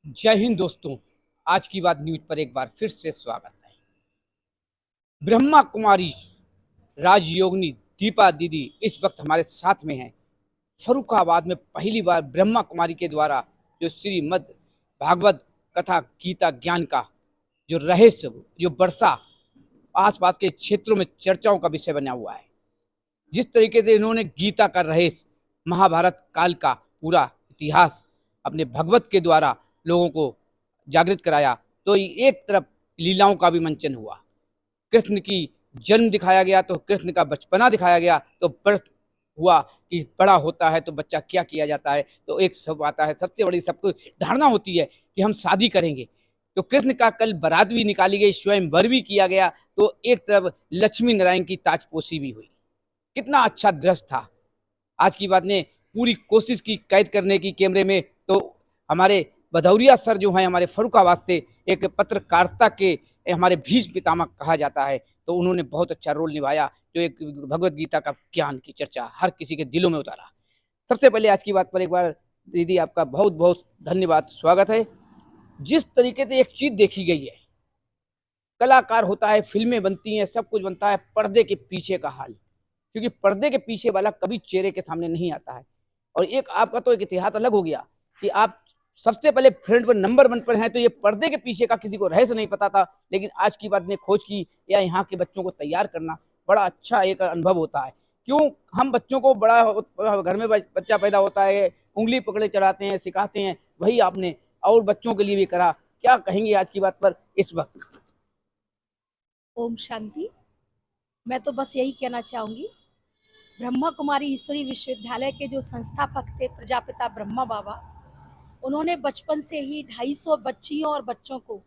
जय हिंद दोस्तों। आज की बात न्यूज पर एक बार फिर से स्वागत है। ब्रह्मा कुमारी राजयोगिनी दीपा दीदी इस वक्त हमारे साथ में हैं। फर्रुखाबाद में पहली बार ब्रह्मा कुमारी के द्वारा जो श्रीमद् भागवत कथा गीता ज्ञान का जो रहस्य जो वर्षा आसपास के क्षेत्रों में चर्चाओं का विषय बना हुआ है। जिस तरीके से इन्होंने गीता का रहस्य महाभारत काल का पूरा इतिहास अपने भगवत के द्वारा लोगों को जागृत कराया, तो एक तरफ लीलाओं का भी मंचन हुआ। कृष्ण की जन्म दिखाया गया, तो कृष्ण का बचपना दिखाया गया, तो बर्थ हुआ कि बड़ा होता है तो बच्चा क्या किया जाता है। तो एक सब आता है, सबसे बड़ी सबको धारणा होती है कि हम शादी करेंगे। तो कृष्ण का कल बारात भी निकाली गई, स्वयंवर भी किया गया। तो एक तरफ लक्ष्मी नारायण की ताजपोशी भी हुई। कितना अच्छा दृश्य था। आज की बात ने पूरी कोशिश की कैद करने की कैमरे में। तो हमारे भदौरिया सर जो हैं हमारे फर्रुखाबाद से, एक पत्रकारिता के हमारे भीष्म पितामह कहा जाता है, तो उन्होंने बहुत अच्छा रोल निभाया। जो एक भगवत गीता का ज्ञान की चर्चा हर किसी के दिलों में उतारा। सबसे पहले आज की बात पर एक बार दीदी आपका बहुत बहुत धन्यवाद, स्वागत है। जिस तरीके से एक चीज देखी गई है, कलाकार होता है, फिल्में बनती हैं, सब कुछ बनता है, पर्दे के पीछे का हाल। क्योंकि पर्दे के पीछे वाला कभी चेहरे के सामने नहीं आता है। और एक आपका तो एक इतिहास अलग हो गया कि आप सबसे पहले फ्रंट पर नंबर 1 पर हैं। तो ये पर्दे के पीछे का किसी को रहस्य नहीं पता था, लेकिन आज की बात ने खोज की, या यहाँ के बच्चों को तैयार करना बड़ा अच्छा एक अनुभव होता है। क्यों हम बच्चों को बड़ा घर में बच्चा पैदा होता है, उंगली पकड़े चढ़ाते हैं, सिखाते हैं, वही आपने और बच्चों के लिए भी करा। क्या कहेंगे आज की बात पर इस वक्त? ओम शांति। मैं तो बस यही कहना चाहूंगी, ब्रह्मा कुमारी ईश्वरी विश्वविद्यालय के जो संस्थापक थे प्रजापिता ब्रह्मा बाबा, उन्होंने बचपन से ही 250 बच्चियों और बच्चों को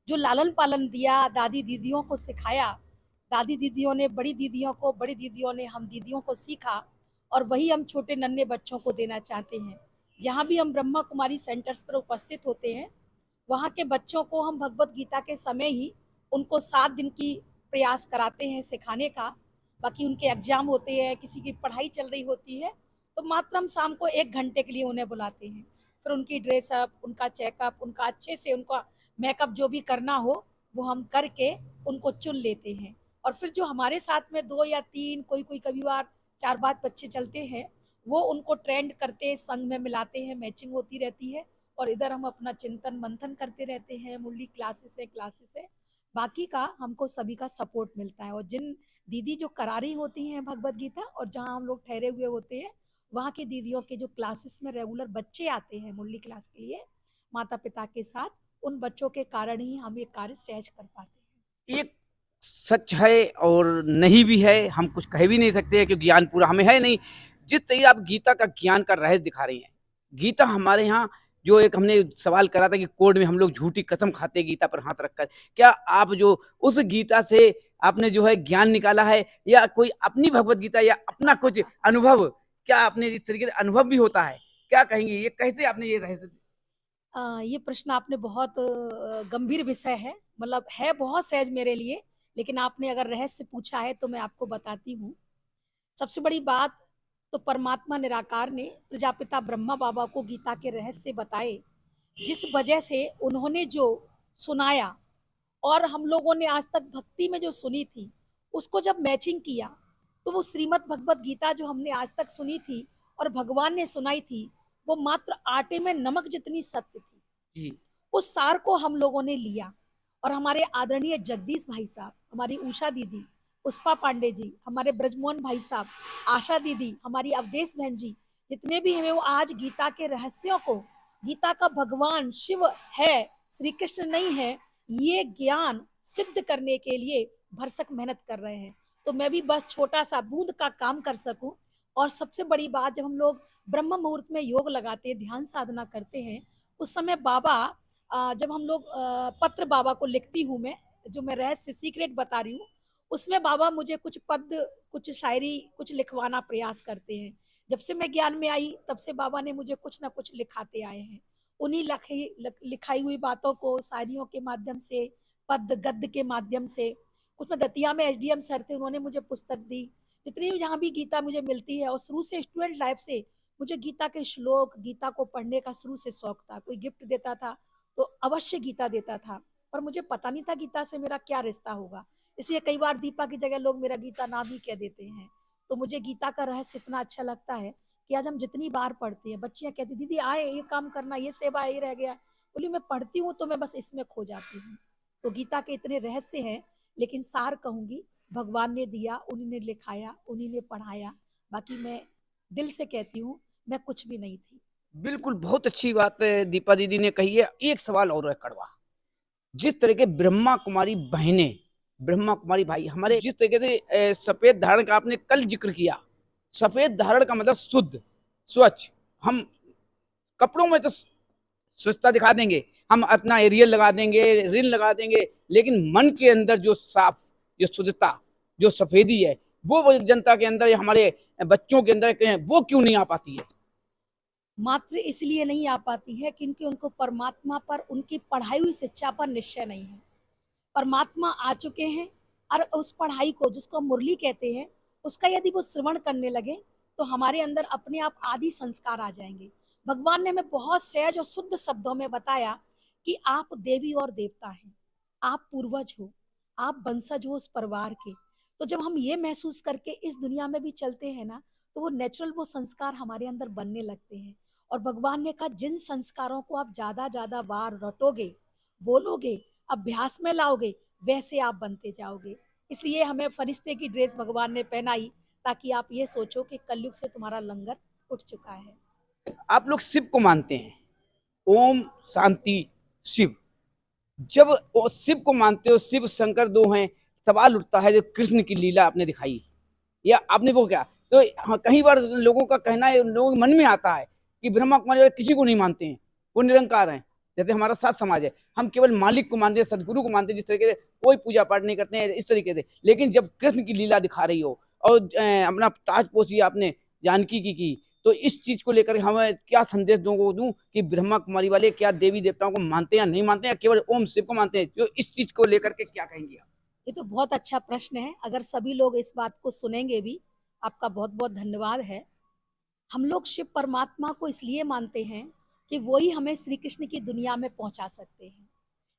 जो लालन पालन दिया, दादी दीदियों को सिखाया। दादी दीदियों ने बड़ी दीदियों को, बड़ी दीदियों ने हम दीदियों को सीखा, और वही हम छोटे नन्हे बच्चों को देना चाहते हैं। जहाँ भी हम ब्रह्मा कुमारी सेंटर्स पर उपस्थित होते हैं, वहाँ के बच्चों को हम भगवत गीता के समय ही उनको 7 दिन की प्रयास कराते हैं सिखाने का। बाकी उनके एग्जाम होते हैं, किसी की पढ़ाई चल रही होती है, तो मात्र हम शाम को 1 घंटे के लिए उन्हें बुलाते हैं। फिर उनकी ड्रेसअप, उनका चेकअप, उनका अच्छे से उनका मेकअप जो भी करना हो वो हम करके उनको चुन लेते हैं। और फिर जो हमारे साथ में 2 या 3, कोई कोई कभी बार 4 5 बच्चे चलते हैं, वो उनको ट्रेंड करते संग में मिलाते हैं, मैचिंग होती रहती है। और इधर हम अपना चिंतन मंथन करते रहते हैं, मुरली क्लासेस है। बाकी का हमको सभी का सपोर्ट मिलता है। और जिन दीदी जो करा रही होती हैं भगवत गीता, और जहाँ हम लोग ठहरे हुए होते हैं, वहाँ की दीदियों के जो क्लासेस में रेगुलर बच्चे आते हैं मुरली क्लास के लिए माता पिता के साथ, उन बच्चों के कारण ही हम ये कार्य सहज कर पाते हैं। एक सच है और नहीं भी है, हम कुछ कह भी नहीं सकते क्योंकि ज्ञान पूरा हमें है नहीं। जिस तरीके आप गीता का ज्ञान का रहस्य दिखा रही हैं, गीता हमारे यहाँ जो एक हमने सवाल करा था कि कोर्ट में हम लोग झूठी कसम खाते हैं गीता पर हाथ रखकर, क्या आप जो उस गीता से आपने जो है ज्ञान निकाला है, या कोई अपनी भगवत गीता या अपना कुछ अनुभव, क्या आपने इस तरीके से अनुभव भी होता है? क्या कहेंगे, ये कैसे आपने ये रहस्य? ये प्रश्न आपने बहुत गंभीर विषय है, मतलब है बहुत सहज मेरे लिए, लेकिन आपने अगर रहस्य पूछा है तो मैं आपको बताती हूँ। सबसे बड़ी बात तो परमात्मा निराकार ने प्रजापिता ब्रह्मा बाबा को गीता के रहस्य बताए, जिस वजह से उन्होंने जो सुनाया, और हम लोगों ने आज तक भक्ति में जो सुनी थी, उसको जब मैचिंग किया, तो वो श्रीमद् भगवत गीता जो हमने आज तक सुनी थी और भगवान ने सुनाई थी, वो मात्र आटे में नमक जितनी सत्य थी। जी। उस सार को हम लोगों ने लिया, और हमारे आदरणीय जगदीश भाई साहब, हमारी उषा दीदी, पुष्पा पांडे जी, हमारे ब्रजमोहन भाई साहब, आशा दीदी, हमारी अवधेश बहन जी, जितने भी हैं, वो आज गीता के रहस्यों को, गीता का भगवान शिव है, श्री कृष्ण नहीं है, ये ज्ञान सिद्ध करने के लिए भरसक मेहनत कर रहे हैं। तो मैं भी बस छोटा सा बूंद का काम कर सकूं। और सबसे बड़ी बात, जब हम लोग ब्रह्म मुहूर्त में योग लगाते हैं, ध्यान साधना करते हैं, उस समय बाबा, जब हम लोग पत्र बाबा को लिखती हूँ मैं, जो मैं रहस्य सीक्रेट बता रही हूँ, उसमें बाबा मुझे कुछ पद, कुछ शायरी, कुछ लिखवाना प्रयास करते हैं। जब से मैं ज्ञान में आई, तब से बाबा ने मुझे कुछ ना कुछ लिखाते आए हैं। उन्हीं लिखाई हुई बातों को शायरियों के माध्यम से, पद गद्य के माध्यम से, कुछ में दतिया में एसडीएम सर थे, उन्होंने मुझे पुस्तक दी। जितनी भी जहाँ भी गीता मुझे मिलती है, और शुरू से स्टूडेंट लाइफ से मुझे गीता के श्लोक, गीता को पढ़ने का शुरू से शौक था। कोई गिफ्ट देता था, तो अवश्य गीता देता था, पर मुझे पता नहीं था गीता से मेरा क्या रिश्ता होगा। इसलिए कई बार दीपा की जगह लोग मेरा गीता नाम ही कह देते हैं। तो मुझे गीता का रहस्य इतना अच्छा लगता है कि आज हम जितनी बार पढ़ते हैं, बच्चियां कहती दीदी आए ये काम करना, ये सेवा ये रह गया। बोली मैं पढ़ती हूँ तो मैं बस इसमें खो जाती हूँ। तो गीता के इतने रहस्य हैं, लेकिन सार कहूंगी भगवान ने दिया, उन्हीं ने लिखाया, उन्हीं ने पढ़ाया। बाकी मैं दिल से कहती हूँ मैं कुछ भी नहीं थी। बिल्कुल, बहुत अच्छी बात दीपा दीदी ने कही है। एक सवाल और है कड़वा, जिस तरह के ब्रह्मा कुमारी बहनें, ब्रह्मा कुमारी भाई हमारे, जिस तरीके से सफेद धारण का आपने कल जिक्र किया, सफेद धारण का मतलब शुद्ध, स्वच्छ। हम कपड़ों में तो स्वच्छता दिखा देंगे, हम अपना एरियल लगा देंगे, रिन लगा देंगे, लेकिन मन के अंदर जो साफ, जो शुद्धता, जो सफेदी है, वो जनता के अंदर या हमारे बच्चों के अंदर वो क्यों नहीं आ पाती है? मात्र इसलिए नहीं आ पाती है क्योंकि उनको परमात्मा पर, उनकी पढ़ाई हुई शिक्षा पर निश्चय नहीं है। परमात्मा आ चुके हैं और उस पढ़ाई को, जिसको मुरली कहते हैं, उसका यदि वो श्रवण करने लगे तो हमारे अंदर अपने आप आदि संस्कार आ जाएंगे। भगवान ने हमें बहुत सहज और शुद्ध शब्दों में बताया कि आप देवी और देवता हैं, आप पूर्वज हो, आप वंशज हो उस परिवार के। तो जब हम ये महसूस करके इस दुनिया में भी चलते हैं ना, तो वो नेचुरल वो संस्कार हमारे अंदर बनने लगते हैं। और भगवान ने कहा जिन संस्कारों को आप ज्यादा ज्यादा बार रटोगे, बोलोगे, अभ्यास में लाओगे, वैसे आप बनते जाओगे। इसलिए हमें फरिश्ते की ड्रेस भगवान ने पहनाई, ताकि आप ये सोचो कि कलयुग से तुम्हारा लंगर उठ चुका है। आप लोग शिव को मानते हैं, ओम शांति शिव। जब शिव को मानते हो, शिव शंकर दो हैं, सवाल उठता है जो कृष्ण की लीला आपने दिखाई, या आपने वो क्या, तो हाँ, कई बार लोगों का कहना है, लोगों के मन में आता है कि ब्रह्मा कुमारी वाले किसी को नहीं मानते हैं, वो निरंकार हैं। जैसे हमारा साथ समाज है, हम केवल मालिक को मानते हैं, सदगुरु को मानते हैं, जिस तरीके से कोई पूजा पाठ नहीं करते हैं इस तरीके से। लेकिन जब कृष्ण की लीला दिखा रही हो और अपना ताजपोशी आपने जानकी की, तो इस चीज को लेकर हमें क्या संदेश दूं कि ब्रह्मा कुमारी वाले क्या देवी देवताओं को मानते हैं या नहीं मानते हैं, केवल ओम शिव को मानते हैं? जो इस चीज को लेकर के क्या कहेंगे आप? ये तो बहुत अच्छा प्रश्न है। अगर सभी लोग इस बात को सुनेंगे भी, आपका बहुत बहुत धन्यवाद है। हम लोग शिव परमात्मा को इसलिए मानते हैं कि वो ही हमें श्री कृष्ण की दुनिया में पहुंचा सकते हैं।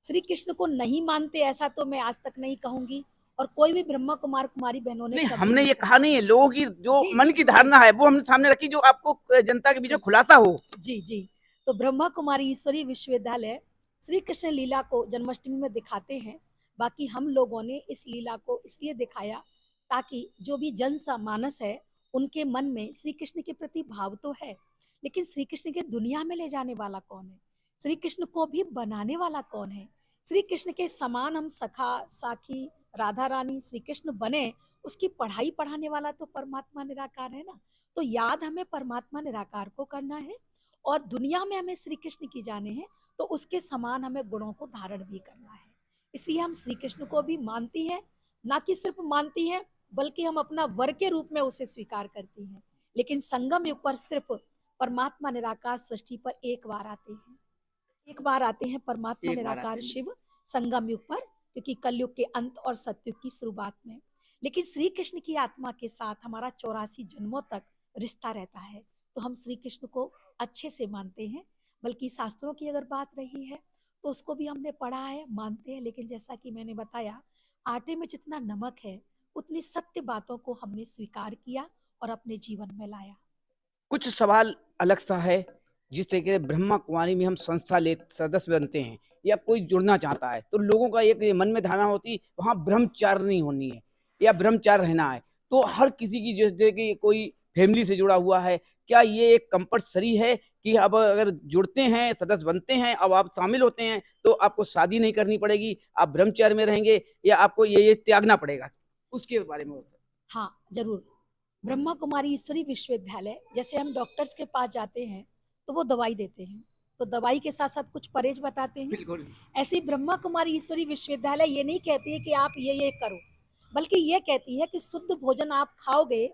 श्री कृष्ण को नहीं मानते ऐसा तो मैं आज तक नहीं कहूंगी, और कोई भी ब्रह्मा कुमार कुमारी बहनों ने नहीं, कभी हमने नहीं ये कहा। कहा नहीं है, लोगों की जो जी मन जी की धारणा है वो हमने सामने रखी, जो आपको जनता के बीच में खुलासा हो। जी जी। तो ब्रह्मा कुमारी ईश्वरीय विश्वविद्यालय श्री कृष्ण लीला को जन्माष्टमी में दिखाते हैं। बाकी हम लोगों ने इस लीला को इसलिए दिखाया ताकि जो भी जन मानस है, उनके मन में श्री कृष्ण के प्रति भाव तो है, लेकिन श्री कृष्ण के दुनिया में ले जाने वाला कौन है, श्री कृष्ण को भी बनाने वाला कौन है। श्री कृष्ण के समान हम सखा साखी राधा रानी श्री कृष्ण बने, उसकी पढ़ाई पढ़ाने वाला तो परमात्मा निराकार है ना। तो याद हमें परमात्मा निराकार को करना है, और दुनिया में हमें श्री कृष्ण की जाने हैं, तो उसके समान हमें गुणों को धारण भी करना है। इसलिए हम श्री कृष्ण को भी मानती हैं, ना कि सिर्फ मानती हैं, बल्कि हम अपना वर के रूप में उसे स्वीकार करती हैं। लेकिन संगम युग पर सिर्फ परमात्मा निराकार सृष्टि पर एक बार आते हैं, एक बार आते हैं परमात्मा एक बार आते निराकार हैं। शिव संगम युग पर, क्योंकि कलयुग के अंत और सतयुग की शुरुआत में। लेकिन श्री कृष्ण की आत्मा के साथ हमारा 84 जन्मों तक रिश्ता रहता है, तो हम श्री कृष्ण को अच्छे से मानते हैं। बल्कि शास्त्रों की अगर बात रही है तो उसको भी हमने पढ़ा है, मानते हैं। लेकिन जैसा कि मैंने बताया, आटे में जितना नमक है उतनी सत्य बातों को हमने स्वीकार किया और अपने जीवन में लाया। कुछ सवाल अलग सा है, जिस तरीके से ब्रह्मा कुमारी में हम संस्था ले सदस्य बनते हैं या कोई जुड़ना चाहता है, तो लोगों का एक मन में धारणा होती वहां ब्रह्मचार्य नहीं होनी है या ब्रह्मचार्य रहना है। तो हर किसी की, जैसे कि कोई फैमिली से जुड़ा हुआ है, क्या ये एक कंपल्सरी है कि अब अगर जुड़ते हैं, सदस्य बनते हैं, अब आप शामिल होते हैं, तो आपको शादी नहीं करनी पड़ेगी, आप ब्रह्मचार्य में रहेंगे, या आपको ये त्यागना पड़ेगा? उसके बारे में हाँ जरूर। ब्रह्मा कुमारी ईश्वरी विश्वविद्यालय, जैसे हम डॉक्टर्स के पास जाते हैं तो वो दवाई देते हैं, तो दवाई के साथ साथ कुछ परहेज बताते हैं। बिल्कुल। ऐसी ब्रह्मा कुमारी ईश्वरी विश्वविद्यालय ये नहीं कहती है कि आप ये करो, बल्कि ये कहती है कि शुद्ध भोजन आप खाओगे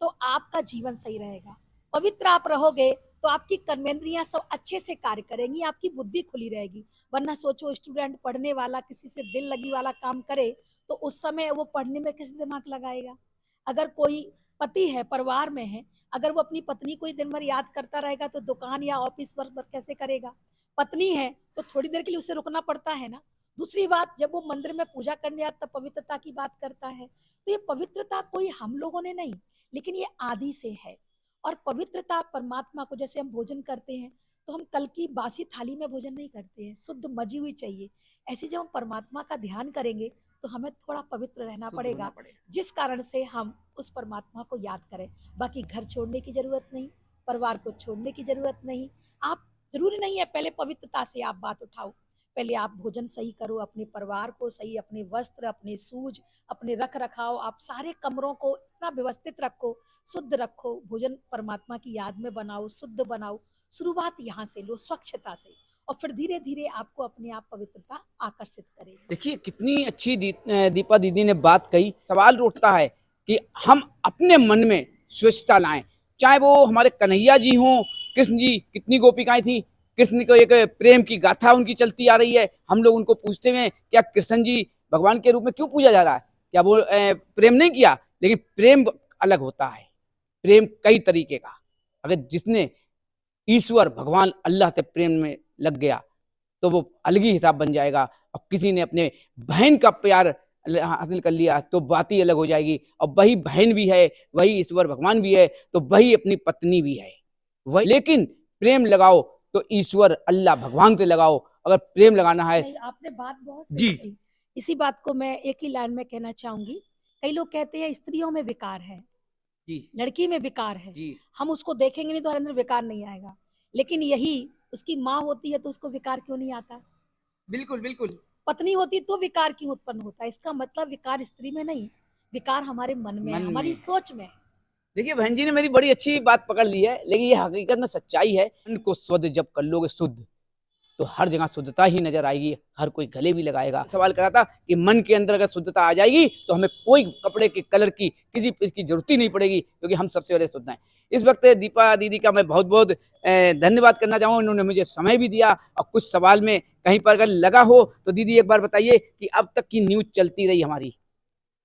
तो आपका जीवन सही रहेगा, पवित्र आप रहोगे तो आपकी कर्मेंद्रियां सब अच्छे से कार्य करेंगी, आपकी बुद्धि खुली रहेगी। वरना सोचो, स्टूडेंट पढ़ने वाला किसी से दिल लगी वाला काम करे तो उस समय वो पढ़ने में किस दिमाग लगाएगा। अगर कोई पति है, परिवार में है, अगर वो अपनी पत्नी को ही दिन भर याद करता रहेगा तो दुकान या ऑफिस वर्क कैसे करेगा। पत्नी है तो थोड़ी देर के लिए उसे रुकना पड़ता है ना। दूसरी बात, जब वो मंदिर में पूजा करने आता तब पवित्रता की बात करता है, तो ये पवित्रता कोई हम लोगों ने नहीं, लेकिन ये आदि से है। और पवित्रता परमात्मा को, जैसे हम भोजन करते हैं तो हम कल की बासी थाली में भोजन नहीं करते हैं, शुद्ध मजी हुई चाहिए। ऐसे जब हम परमात्मा का ध्यान करेंगे तो हमें थोड़ा पवित्र रहना पड़ेगा, जिस कारण से हम उस परमात्मा को याद करें। बाकी घर छोड़ने की जरूरत नहीं, परिवार को छोड़ने की जरूरत नहीं। आप, जरूरी नहीं है पहले पवित्रता से आप बात उठाओ, पहले आप भोजन सही करो, अपने परिवार को सही, अपने वस्त्र, अपने सूज, अपने रख रखाव, आप सारे कमरों को इतना व्यवस्थित रखो, शुद्ध रखो, भोजन परमात्मा की याद में बनाओ, शुद्ध बनाओ। शुरुआत यहाँ से लो, स्वच्छता से, और फिर धीरे धीरे आपको अपने आप पवित्रता आकर्षित करेगी। देखिए कितनी अच्छी दीपा दीदी ने बात कही। सवाल उठता है कि हम अपने मन में स्वच्छता लाएं, चाहे वो हमारे कन्हैया जी हों, कृष्ण जी, कितनी गोपिकाएं थी, कृष्ण को एक प्रेम की गाथा उनकी चलती आ रही है। हम लोग उनको पूछते हैं क्या कृष्ण जी भगवान के रूप में क्यों पूजा जा रहा है, क्या वो प्रेम नहीं किया? लेकिन प्रेम अलग होता है, प्रेम कई तरीके का। अगर जिसने ईश्वर भगवान अल्लाह से प्रेम में लग गया तो वो अलग ही हिसाब बन जाएगा, और किसी ने अपने बहन का प्यार हासिल कर लिया तो बात ही अलग हो जाएगी। और वही बहन भी है, वही ईश्वर भगवान भी है, तो वही अपनी पत्नी भी है वही। लेकिन प्रेम लगाओ तो ईश्वर अल्लाह भगवान से लगाओ, अगर प्रेम लगाना है। नहीं, आपने बात बहुत सही जी कही। इसी बात को मैं एक ही लाइन में कहना चाहूंगी। कई लोग कहते हैं स्त्रियों में विकार है, जी लड़की में विकार है, जी हम उसको देखेंगे नहीं तो हमारे अंदर विकार नहीं आएगा। लेकिन यही उसकी माँ होती है तो उसको विकार क्यों नहीं आता? बिल्कुल बिल्कुल। पत्नी होती तो विकार क्यों उत्पन्न होता है? इसका मतलब विकार स्त्री में नहीं, विकार हमारे मन में है, मन हमारी में। सोच में है। देखिए बहन जी ने मेरी बड़ी अच्छी बात पकड़ ली है, लेकिन ये हकीकत में सच्चाई है। मन को शुद्ध जब कर लोगे शुद्ध, तो हर जगह शुद्धता ही नजर आएगी, हर कोई गले भी लगाएगा। सवाल करा था कि मन के अंदर अगर शुद्धता आ जाएगी तो हमें कोई कपड़े के कलर की, किसी चीज की जरूरत ही नहीं पड़ेगी, क्योंकि हम सबसे बड़े शुद्ध हैं। इस वक्त दीपा दीदी का मैं बहुत बहुत धन्यवाद करना चाहूँगा, उन्होंने मुझे समय भी दिया। और कुछ सवाल में कहीं पर अगर लगा हो तो दीदी एक बार बताइए कि अब तक की न्यूज चलती रही हमारी,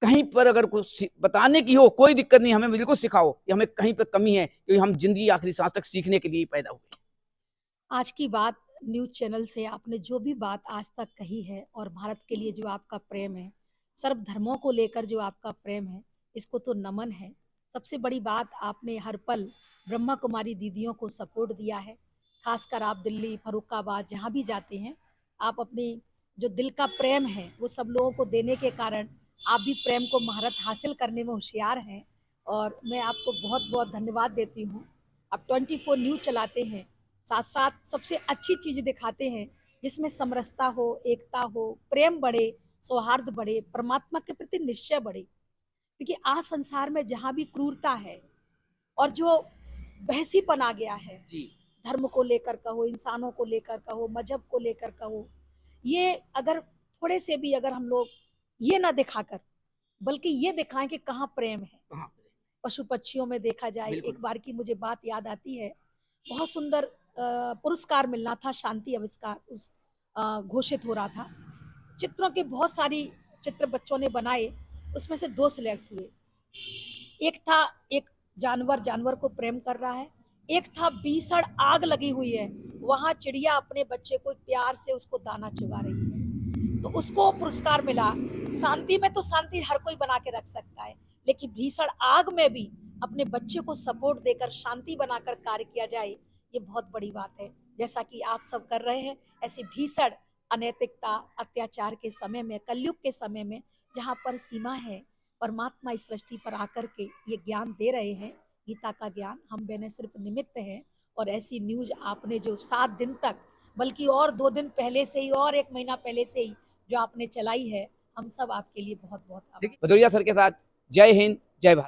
कहीं पर अगर कुछ बताने की हो, कोई दिक्कत नहीं, हमें बिल्कुल सिखाओ कि हमें कहीं पर कमी है, क्योंकि हम जिंदगी आखिरी सांस तक सीखने के लिए ही पैदा हुए। आज की बात न्यूज चैनल से आपने जो भी बात आज तक कही है, और भारत के लिए जो आपका प्रेम है, सर्व धर्मों को लेकर जो आपका प्रेम है, इसको तो नमन है। सबसे बड़ी बात, आपने हर पल ब्रह्मा कुमारी दीदियों को सपोर्ट दिया है। खासकर आप दिल्ली, फरुखाबाद जहाँ भी जाते हैं, आप अपनी जो दिल का प्रेम है वो सब लोगों को देने के कारण आप भी प्रेम को महारत हासिल करने में होशियार हैं। और मैं आपको बहुत बहुत धन्यवाद देती हूँ। आप 24 न्यूज़ चलाते हैं, साथ साथ सबसे अच्छी चीज़ दिखाते हैं, जिसमें समरसता हो, एकता हो, प्रेम बढ़े, सौहार्द बढ़े, परमात्मा के प्रति निश्चय बढ़े। क्योंकि आज संसार में जहाँ भी क्रूरता है और जो बहसीपन आ गया है, जी धर्म को लेकर कहो, इंसानों को लेकर कहो, मजहब को लेकर कहो, ये अगर थोड़े से भी अगर हम लोग ये ना दिखाकर, बल्कि ये दिखाएं कि कहाँ प्रेम है, कहाँ पशु पक्षियों में देखा जाए। बिल्कुल। एक बार की मुझे बात याद आती है, बहुत सुंदर पुरस्कार मिलना था, शांति आविष्कार उस घोषित हो रहा था। चित्रों के बहुत सारी चित्र बच्चों ने बनाए, उसमें से 2 सिलेक्ट हुए। एक था एक जानवर जानवर को प्रेम कर रहा है, एक था भीषण आग लगी हुई है, वहां चिड़िया अपने बच्चे को प्यार से उसको दाना चुगा रही है, तो उसको पुरस्कार मिला। शांति में तो शांति हर कोई बना के रख सकता है, लेकिन भीषण आग में भी अपने बच्चे को सपोर्ट देकर शांति बनाकर कार्य किया जाए, ये बहुत बड़ी बात है। जैसा कि आप सब कर रहे हैं, ऐसे भीषण अनैतिकता, अत्याचार के समय में, कलयुग के समय में, जहाँ पर सीमा है, परमात्मा इस सृष्टि पर आकर के ये ज्ञान दे रहे हैं, गीता का ज्ञान। हम बहने सिर्फ निमित्त हैं। और ऐसी न्यूज आपने जो 7 दिन तक, बल्कि और 2 दिन पहले से ही और 1 महीना पहले से ही जो आपने चलाई है, हम सब आपके लिए बहुत बहुत आभारी हैं। भदौरिया सर के साथ जय हिंद, जय भारत।